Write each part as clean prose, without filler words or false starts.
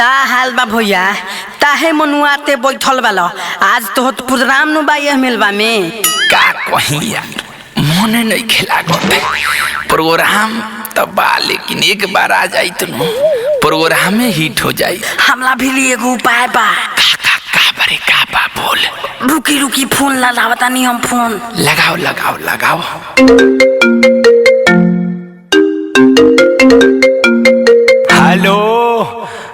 ता हाल बा भैया ताहे मनुआते बैठल बालो आज तो प्रोग्राम नु बा ये मिलबा में का कहीं यार मने नहीं खेला गोते प्रोग्राम तो बा लेकिन एक बार आ जाई तो प्रोग्राम में हिट हो जाई। हमला भी लिए एगो उपाय बा का बरे का बा बोल। रुकी फोन लगावता नहीं हम फोन लगाओ। हेलो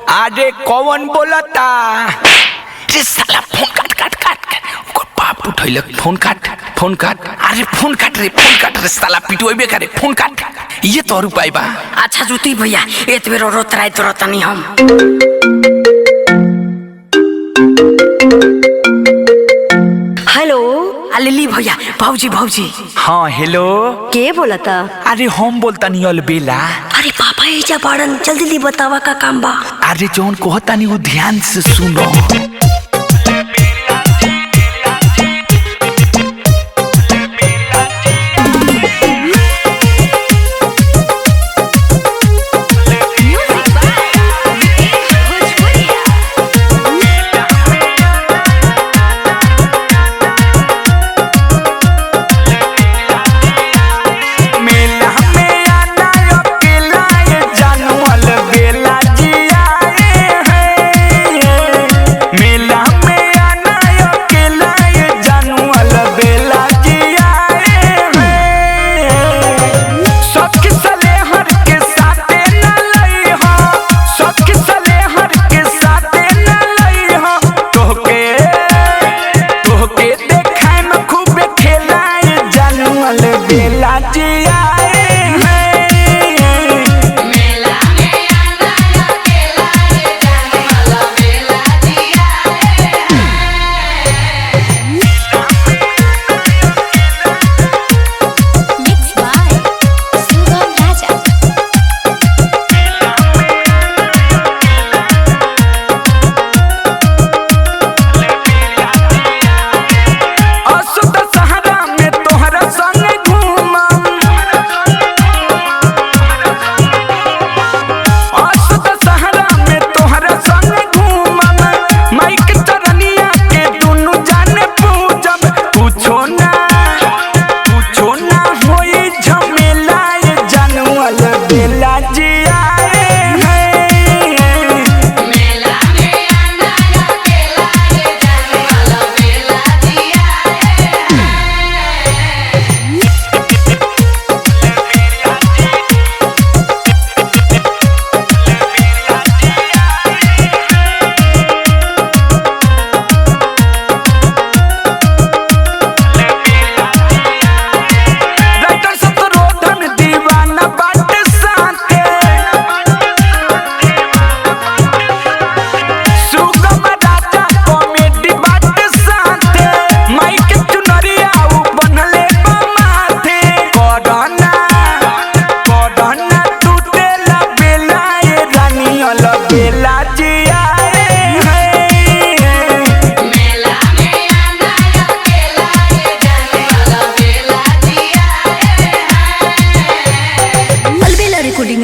आजे कौन बोलता? रे साला फोन काट बाप उठैले फोन काट अरे फोन काट रे साला पिटोइबे करे फोन काट ये तो उपाय बा। अच्छा जुती भैया एत बेर रोतराय तो रतनी हम हेलो अलिली भैया भौजी हाँ हेलो के बोलता? अरे हम बोलता नहीं अलबेला। अरे पापा एजा बाड़न जल्दी बतावा का काम बा। अरे जौन कहता नहीं वो ध्यान से सुनो।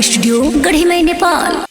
स्टूडियो गढ़ी में नेपाल।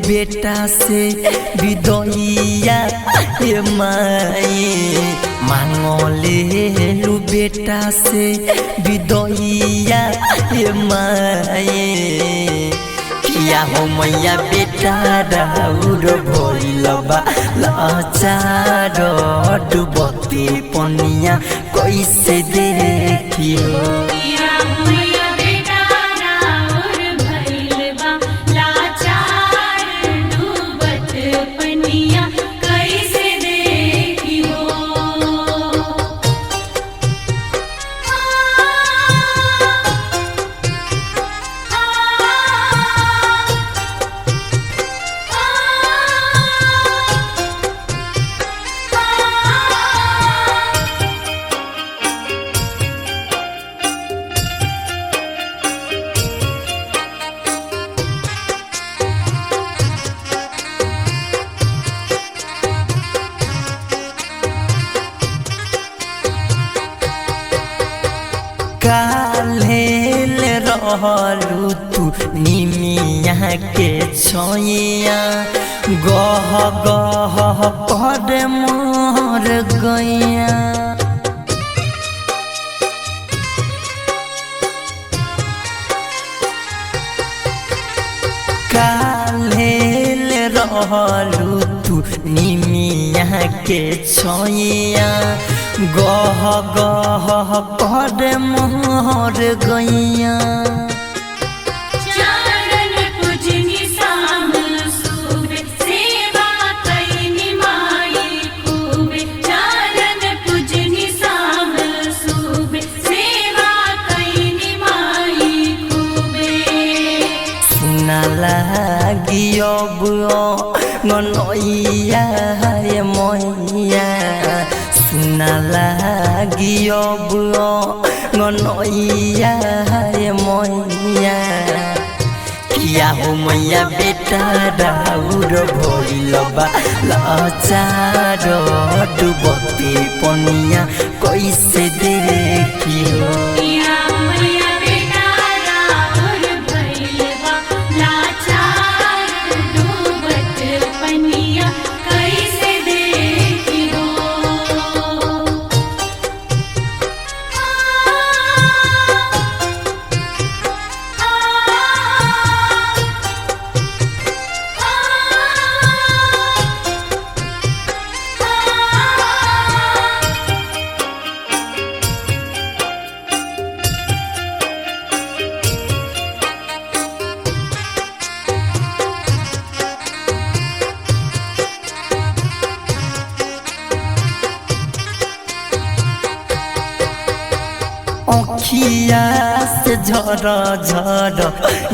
बेटा से विदोइया ये माए मांगले लू बेटा से विदोइया ये माए किया हो मैया बेटा राउर भइलबा लाचार डुबती पनिया कैसे देखियो मैया बेटा राउर भइलबा लाचार रहलू तू निमिया के छोइया गह गह कर मोर गैया काल्हेल रहलू तू निमिया के छोइया गह गह कर मोर गैया चरण पूजनी साम सुबे सेवा कैनी माई खूबे चरण पूजनी साम सुबे सेवा कैनी माई खूबे सुना लागी अब गनैया मैया सुना लागी अब गनैया मैया किया हो मैया बेटा राउर भइल बा लाचार डुबते पनिया कैसे देखियो या मैया बेटा राउर भइल बा लाचार डूबत पनिया कैसे देखियो अखिया से झर झर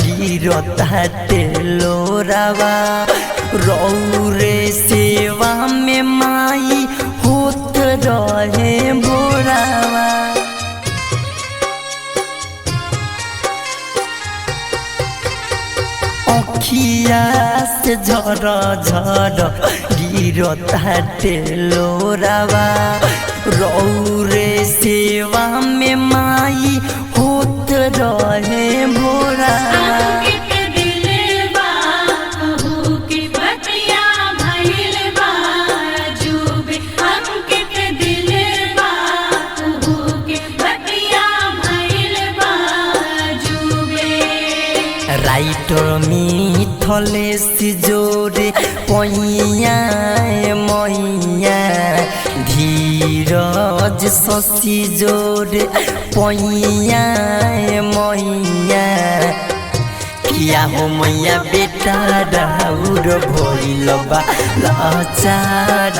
गिरता तेलोरावा रौरे सेवा में माई होत रहे भोरावा अखिया से झर झर गिरता तेलोरावा रौरे सेवा में माई होत रहे भोरावा अंकित दिलवा कहू के बतिया भइल बा जुबे अंकित दिलवा कहू के बतिया भइल बा जुबे राइटर मिथले सिजोरे पैया मैया धीरज शशि जोरे पैया मैया किया हो मैया बेटा राउर भइल बा लाचार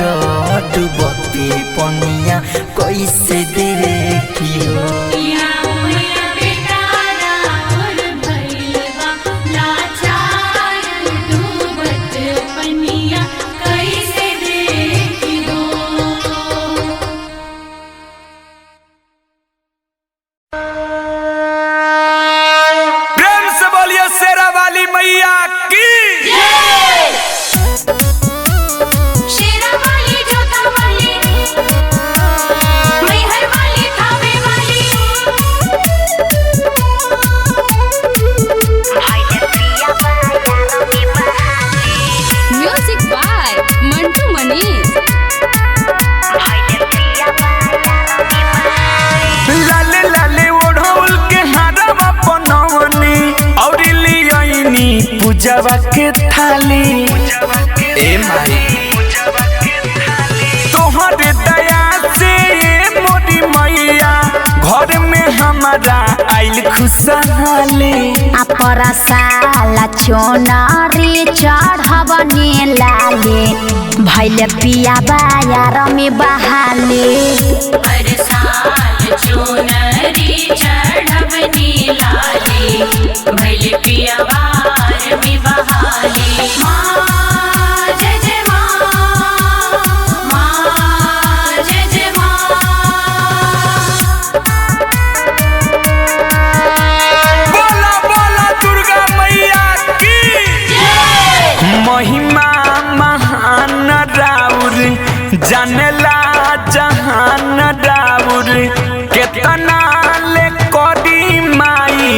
डुबते पनिया कैसे देखियो या मैया बेटा राउर भइल बा लाचार डूबत पनिया कैसे देखियो प्रेम से बोलिए शेरा वाली मैया की शेरा वाली जोता वाली मैहर वाली थावे वाली म्यूजिक बाय मंटू मनीष लाले लाले ओढ़ौल के हारवा पनवनी और लियनी पूजवा के थाली ए माई तोहरे दया से मोरी मैया घर में हमारा आइल खुशहाली अपरसाला चोनरी चढ़वने लाले भैले पिया बायार में बहाले हर साल चुनरी चढ़वनी लाली भैले पिया बार में बहाली माँ जय जय माँ जय जय बोला बोला दुर्गा मैया की महिमा महान राउर जानेला जहान राउर केतना ले करी माई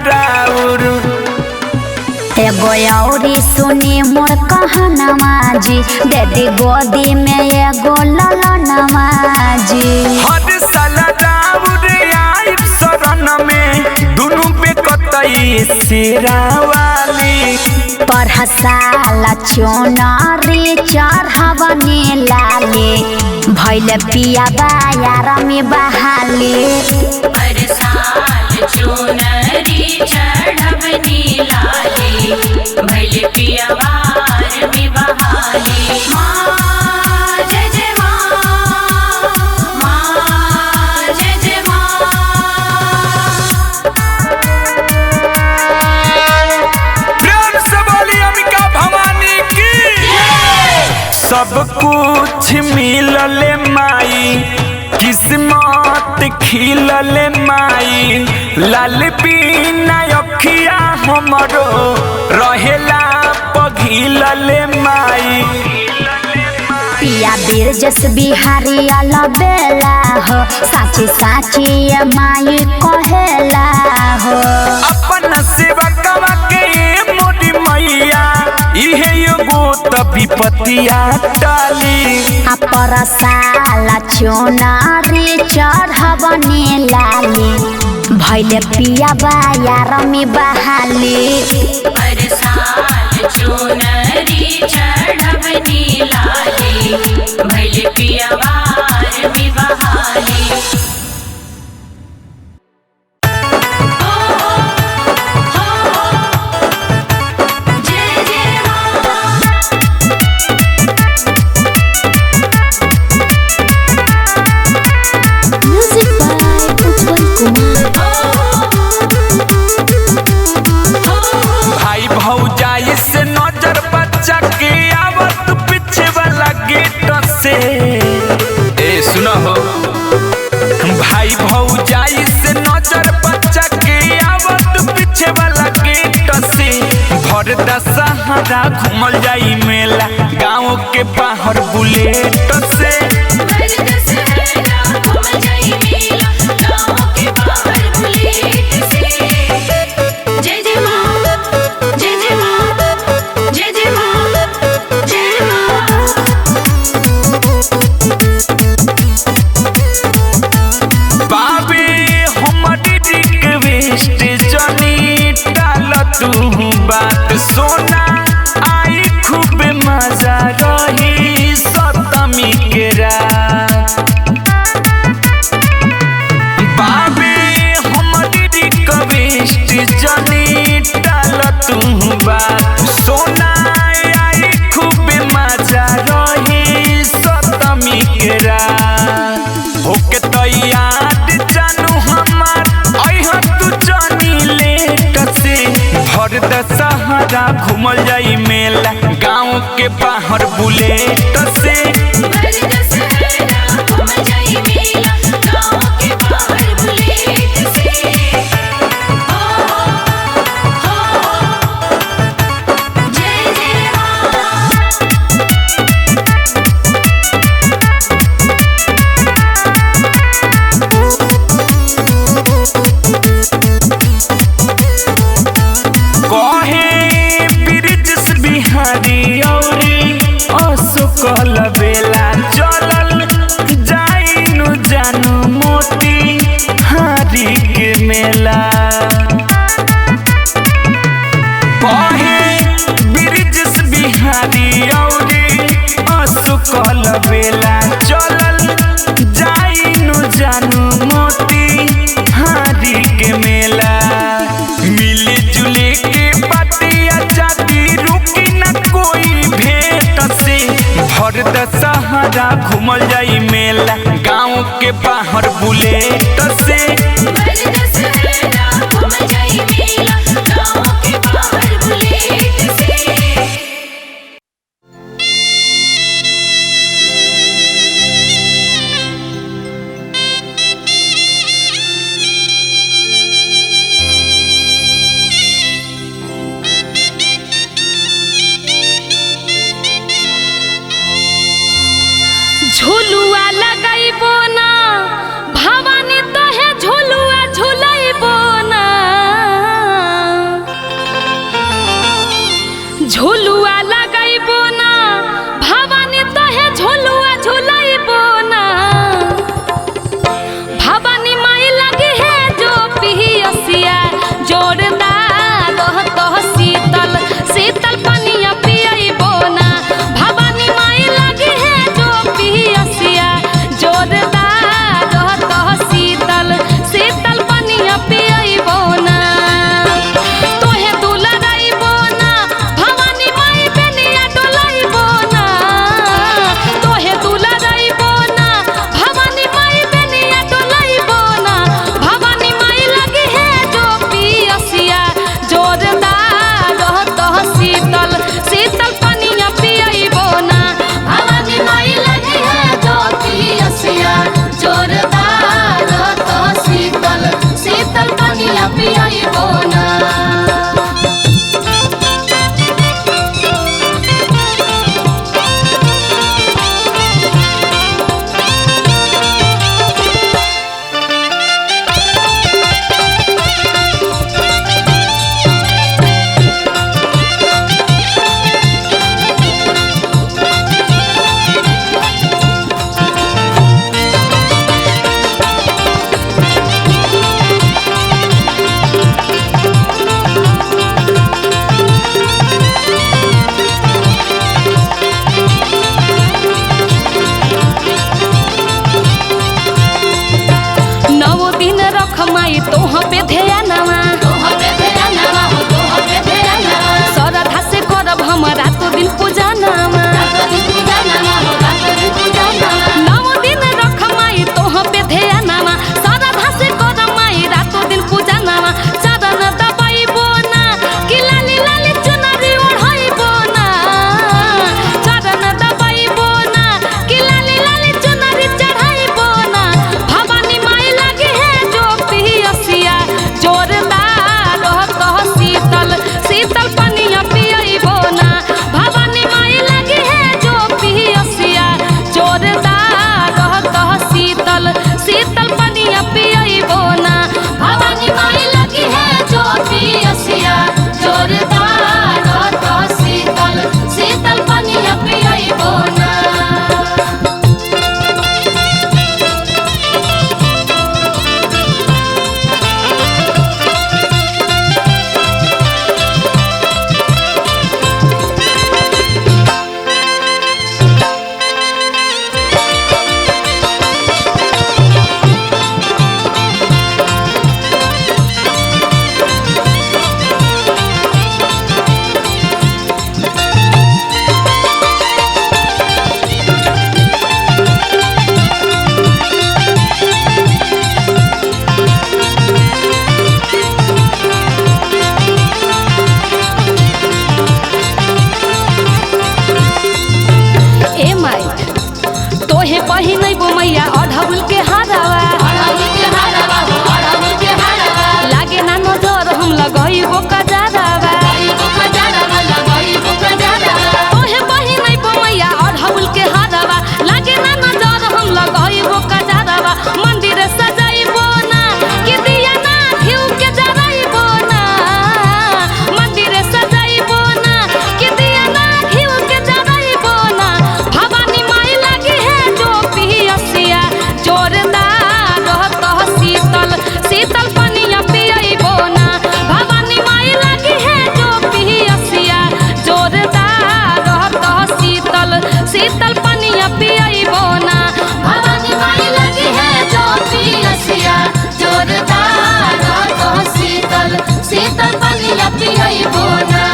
राउर। एगो औरी सुनी मोर कहनवा जी, दे दी गोदी में एगो ललनवा जी। हर साल राउर आइब शरण में दुनु पे कतई सिरावाली। पर हसाला चुनरी चढ़वनी लाले, भैल पिया बायार में बहाली। हर साल चुनरी चढ़वनी लाली, भैल पियवार में बहाली। माँ जय जय माँ, माँ जय जय माँ। प्यार से बोली अंबिका भवानी की। सब कुछ मिलले माई, किस्मत खिलले माई। लाल पीना अखिया हमरो रहेला पघिलले माई। पिया बीर जस बिहारी अलबेला हो, साची साची ये माई कहेला हो। अपन सेवकवा के मोरी मैया, इहे एगो त विपतिया डाली। पर साला चुनरी चढ़वनी लाली, भैल पिया बायार में बहाली। हर साल चुनरी चढ़वनी लाली, भैल पियवार में बहाली। जय जय माँ। Music by Utpal Kumar. भाई भौजाई से नजर बच्चा के आवत पीछे वाला गेट से। ए सुनो हो, भाई भौजाई से नजर बच्चा के आवत पीछे वाला गेट से। भर दशहरा घूमल जाई मेला, गाँव के बाहर बुलेट से। हर दशहरा घूम जाई मेला, गाँव के बाहर बुलेट से। जय जय माँ, जय जय माँ, जय जय माँ, जय माँ। बाबे हमारी रिक्वेस्ट जनी डाल तू बात सोना। आई खूब मजा रही सप्तमी के रात। बाबे हमारी रिक्वेस्ट जनी डाल तू बात सोना। आई खूब मजा रही सप्तमी के रात। होके तैयार जानू हमार अइहा तू जानी लेट से। भर दशहरा घूमल जाई मेला, गाँव के बाहर बुलेट से। हर दशहरा घूम जाई मेला, गाँव के बाहर बुलेट से। जय जय माँ। कहे ब्रिजेश बिहारी औरी अशोकल बेला चलल जाइनु जानू मोती हारी के मेला। कहे ब्रिजेश बिहारी औरी अशोकल बेला चलल जाइनु जानू मोती हारी के मेला। मिले जुले के बतिया जाती रुकी न कोई भेंट से। भर दशहरा घूमल जाई मेला, गाँव के बाहर बुलेट से। हर दशहरा घूम जाई मेला, गाँव के बाहर बुलेट से। झुलुआ लगाइबो ना भवानी तोहे झुलुआ झुला पनिया पियई बोना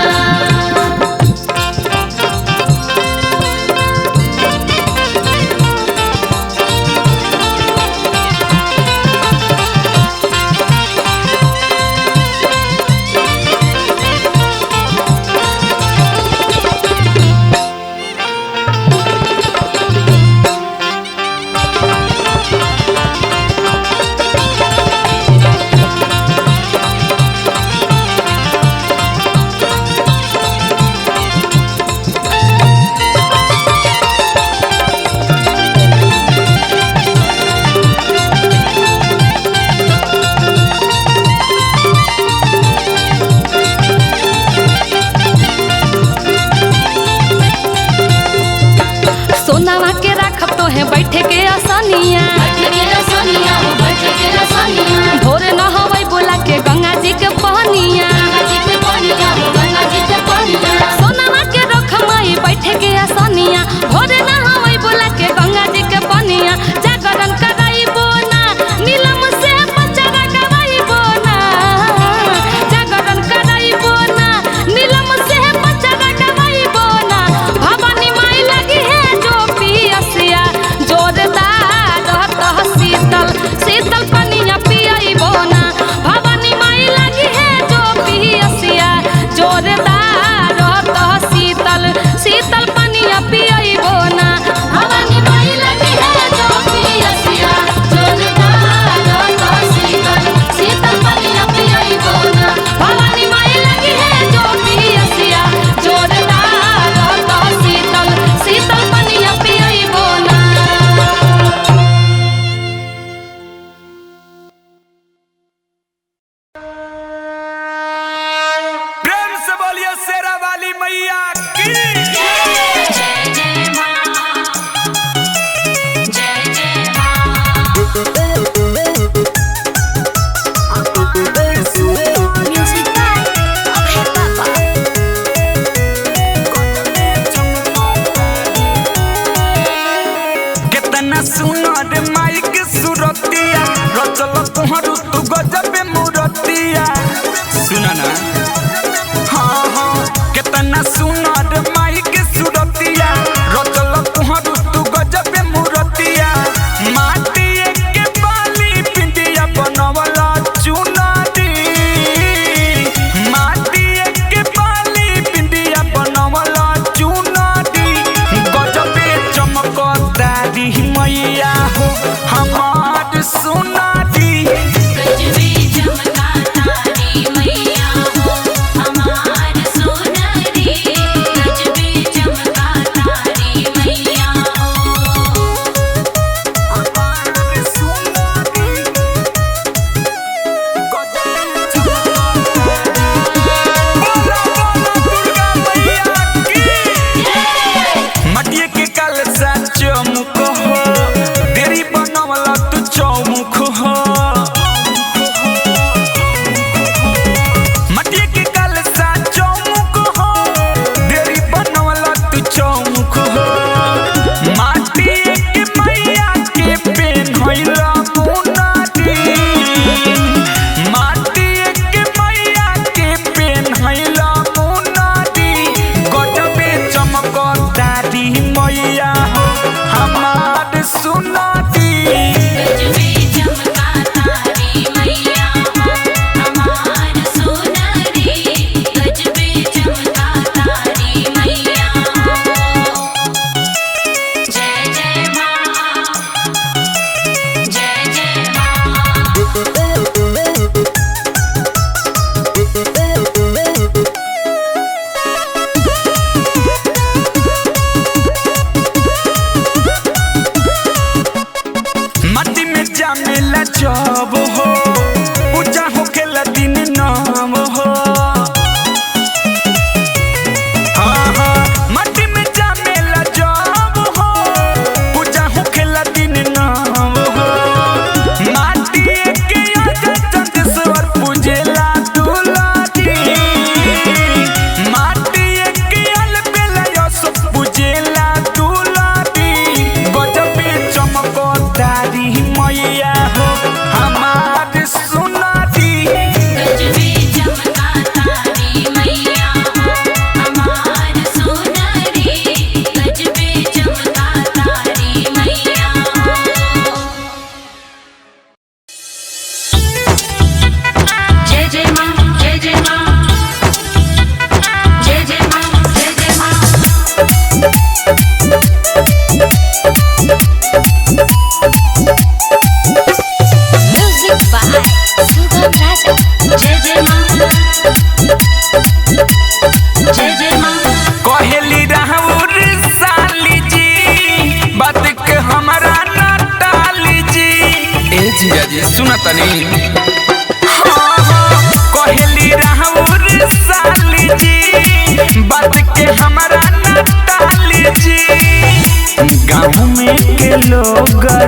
सोनावा के राखब तो है बैठे के आसानिया भोरे नहवई बोला के गंगा जी के पहनिया सोनावा के रखमाई बैठे के आसानिया भोरे नहवई बोला के गंगा जी के पहनिया जागरण कराई बोना नीलम से पचरा गवाई बोना जागरण कराई बोना नीलम से पचरा गवाई बोना भवानी माई लगी है जो पियसिया जोरदार रहत शीतल शीतल पनिया पियई बोना भवानी माई लगी है जो पियसिया जोरदार रहत शीतल शीतल पनिया पियई बोना भवानी माई लगी है जो पियसिया जोरदार रहत शीतल शीतल पनिया पियई बोना भवानी माई लगी है जो पियसिया जोरदार रहत शीतल शीतल पनिया पियई बोना प्रेम से बोलिए शेरा वाली मैया की जय जय मां जय जय मां म्यूजिक बाय अभय बाबा कितना सुनर माई के सुरतिया रचल तुहरु तू गजब मूरतिया सुना ना हाँ हाँ कितना सुनर माई के सुरतिया रचल तुहरु तू गजब मूरतिया माटी के बाली पिंडिया बनवला चुनारी माटी के बाली पिंडिया बनवला चुनारी गजबे चमकदारी मैया हो हमार सुनारी गजबे चमका तारी मैया हो हमार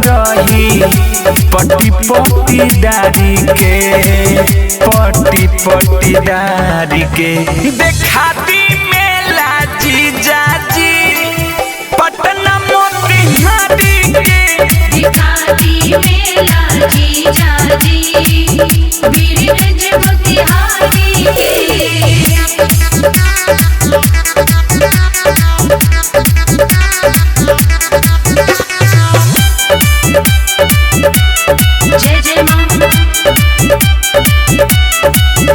रही पट्टी पट्टीदारी के पट्टीदारी के देखाती मेला जीजा जी पटना मोतिहारी के दिखाती मेला जीजा जी बीरगंज मोतिहारी के जय जय मां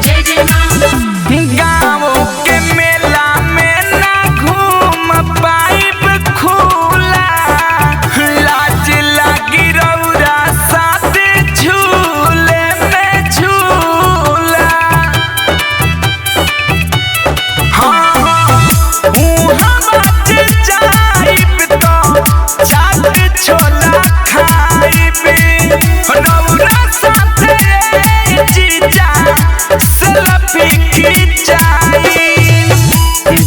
जय जय मां गाँव के मेला में ना घूम पाइब खुला लाज लागी रौरा साथ झूले में झूला हाँ उहाँ बाज जाइब तो चाट छोला खाइब रौरा साथ जीजा सेल्फी खिंचाई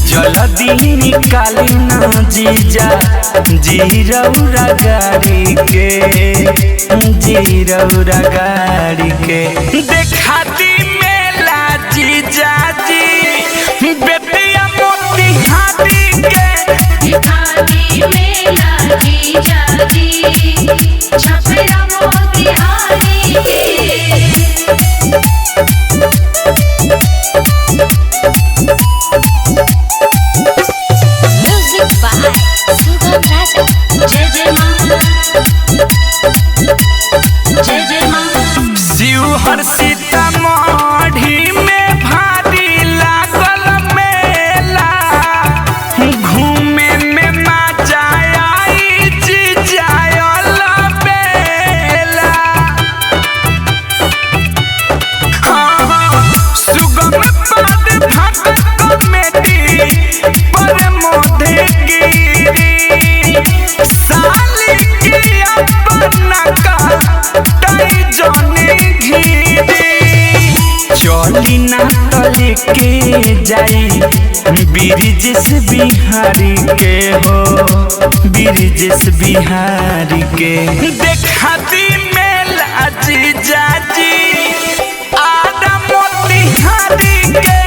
जल्दी निकाली ना जीजा जीरौरा गाड़ी के जीरौरा गाड़ी के देखाती मेला जीजा जी बेटिया मोतिहारी के दिखाती मेला जीजा जी छपरा मोतिहारी के म्यूजिक बाय सुगम राजा। जय जय मां जय जय मां शिवहर सीतामढ़ी में भारी लागल मेला घूमे में मजा आई जीजायल बेला सुगम पद भक्त कमेटी पर मोधे गिरी साली की अपना का तई जने घिरी चली ना तले के जाई बिरजिस बिहारी के हो बिरजिस बिहारी के देखाती मेला जीजा जी आदा मोतिहारी के